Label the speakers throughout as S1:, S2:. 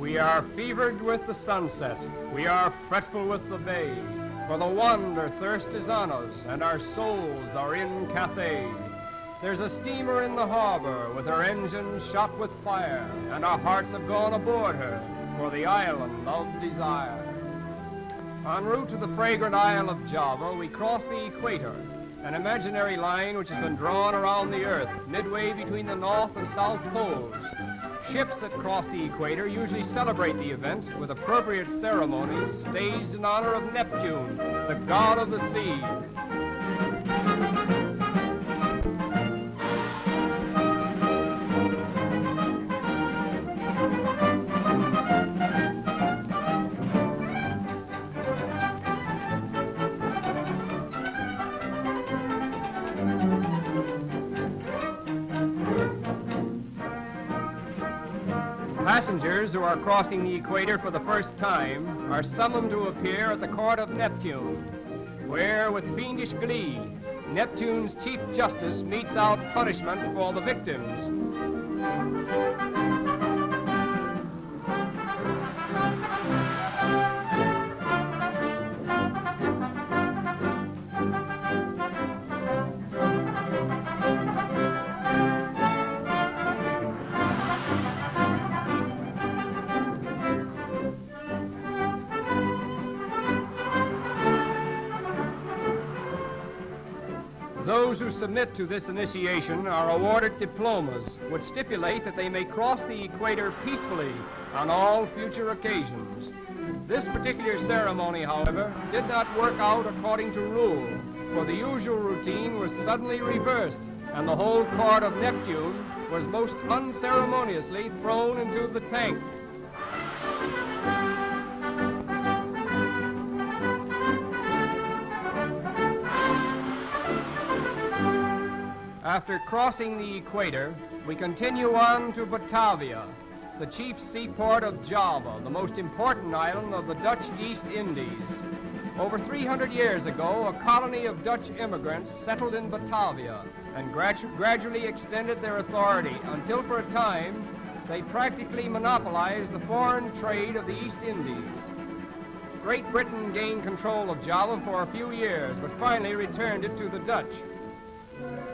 S1: We are fevered with the sunset, we are fretful with the bay, for the wander thirst is on us, and our souls are in Cathay. There's a steamer in the harbor with her engines shot with fire, and our hearts have gone aboard her for the island of desire. En route to the fragrant isle of Java, we cross the equator, an imaginary line which has been drawn around the earth, midway between the North and South Poles. Ships that cross the equator usually celebrate the event with appropriate ceremonies staged in honor of Neptune, the god of the sea. Passengers who are crossing the equator for the first time are summoned to appear at the court of Neptune, where, with fiendish glee, Neptune's Chief Justice metes out punishment for the victims. Those who submit to this initiation are awarded diplomas, which stipulate that they may cross the equator peacefully on all future occasions. This particular ceremony, however, did not work out according to rule, for the usual routine was suddenly reversed, and the whole court of Neptune was most unceremoniously thrown into the tank. After crossing the equator, we continue on to Batavia, the chief seaport of Java, the most important island of the Dutch East Indies. Over 300 years ago, a colony of Dutch immigrants settled in Batavia and gradually extended their authority until for a time they practically monopolized the foreign trade of the East Indies. Great Britain gained control of Java for a few years, but finally returned it to the Dutch.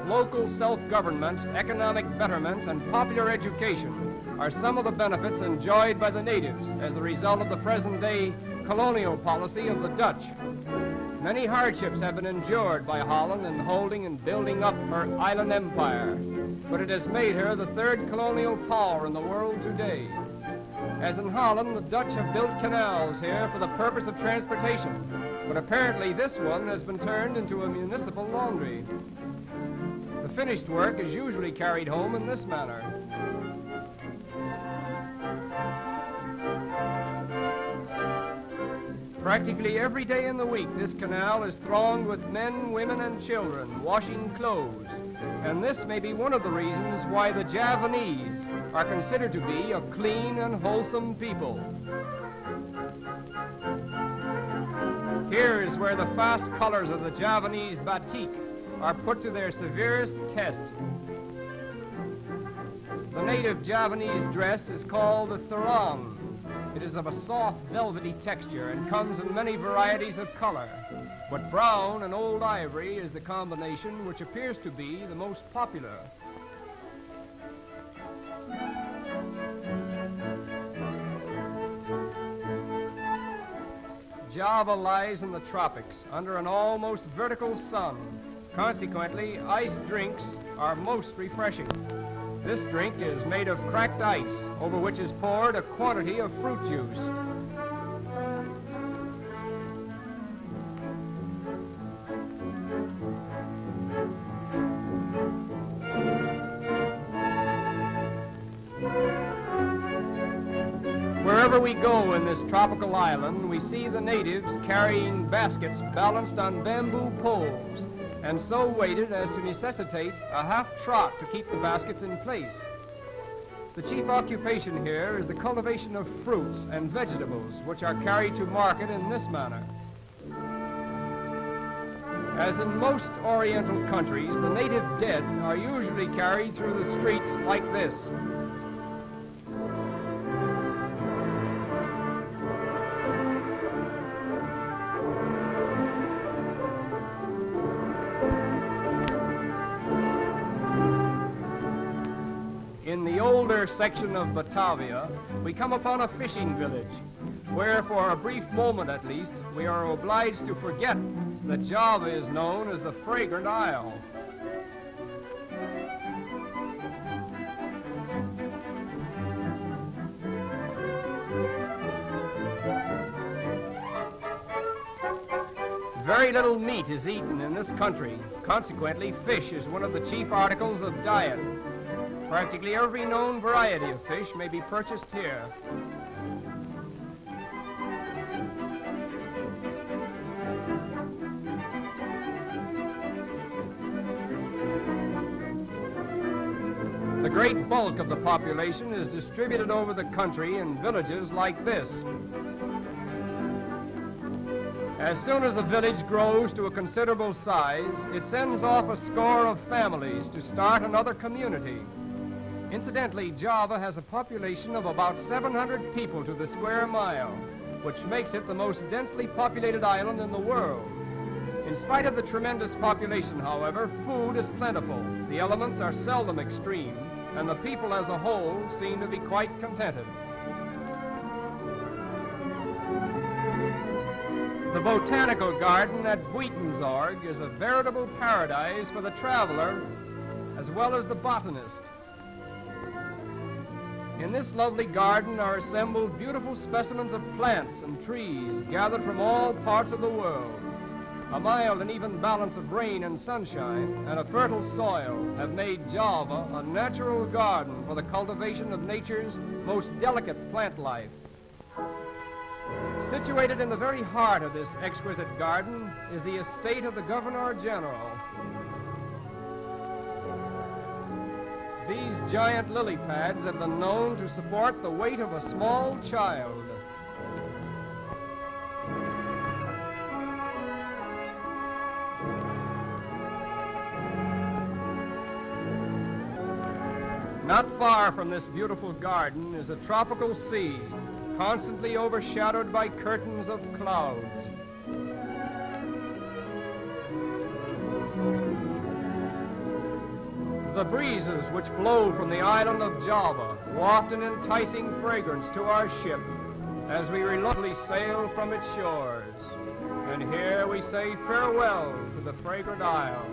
S1: Local self-government, economic betterment, and popular education are some of the benefits enjoyed by the natives as a result of the present-day colonial policy of the Dutch. Many hardships have been endured by Holland in holding and building up her island empire, but it has made her the third colonial power in the world today. As in Holland, the Dutch have built canals here for the purpose of transportation, but apparently this one has been turned into a municipal laundry. The finished work is usually carried home in this manner. Practically every day in the week, this canal is thronged with men, women, and children washing clothes. And this may be one of the reasons why the Javanese are considered to be a clean and wholesome people. Here is where the fast colors of the Javanese batik are put to their severest test. The native Javanese dress is called a sarong. It is of a soft, velvety texture and comes in many varieties of color, but brown and old ivory is the combination which appears to be the most popular. Java lies in the tropics under an almost vertical sun. Consequently, iced drinks are most refreshing. This drink is made of cracked ice, over which is poured a quantity of fruit juice. Wherever we go in this tropical island, we see the natives carrying baskets balanced on bamboo poles, and so weighted as to necessitate a half trot to keep the baskets in place. The chief occupation here is the cultivation of fruits and vegetables, which are carried to market in this manner. As in most Oriental countries, the native dead are usually carried through the streets like this. In the older section of Batavia, we come upon a fishing village, where for a brief moment at least, we are obliged to forget that Java is known as the Fragrant Isle. Very little meat is eaten in this country. Consequently, fish is one of the chief articles of diet. Practically every known variety of fish may be purchased here. The great bulk of the population is distributed over the country in villages like this. As soon as a village grows to a considerable size, it sends off a score of families to start another community. Incidentally, Java has a population of about 700 people to the square mile, which makes it the most densely populated island in the world. In spite of the tremendous population, however, food is plentiful, the elements are seldom extreme, and the people as a whole seem to be quite contented. The Botanical Garden at Buitenzorg is a veritable paradise for the traveler as well as the botanist. In this lovely garden are assembled beautiful specimens of plants and trees gathered from all parts of the world. A mild and even balance of rain and sunshine and a fertile soil have made Java a natural garden for the cultivation of nature's most delicate plant life. Situated in the very heart of this exquisite garden is the estate of the Governor-General. These giant lily pads have been known to support the weight of a small child. Not far from this beautiful garden is a tropical sea, constantly overshadowed by curtains of clouds. The breezes which blow from the island of Java waft an enticing fragrance to our ship as we reluctantly sail from its shores. And here we say farewell to the fragrant isle.